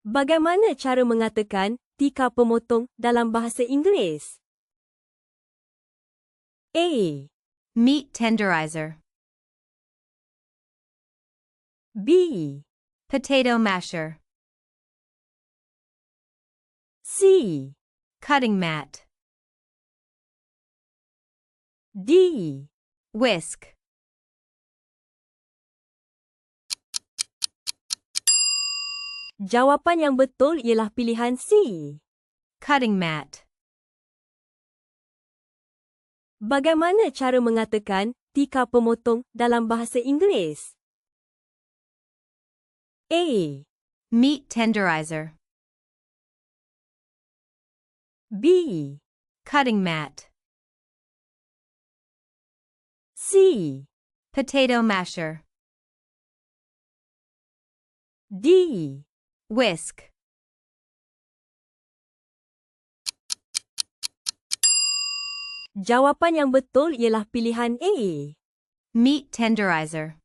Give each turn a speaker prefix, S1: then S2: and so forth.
S1: Bagaimana cara mengatakan tika pemotong dalam bahasa Inggeris? A.
S2: Meat tenderizer.
S1: B.
S2: Potato masher.
S1: C.
S2: Cutting mat.
S1: D.
S2: Whisk.
S1: Jawapan yang betul ialah pilihan C.
S2: Cutting mat.
S1: Bagaimana cara mengatakan tika pemotong dalam bahasa Inggeris? A.
S2: Meat tenderizer.
S1: B.
S2: Cutting mat.
S1: C.
S2: Potato masher.
S1: D.
S2: Whisk.
S1: Jawapan yang betul ialah pilihan A.
S2: Meat tenderizer.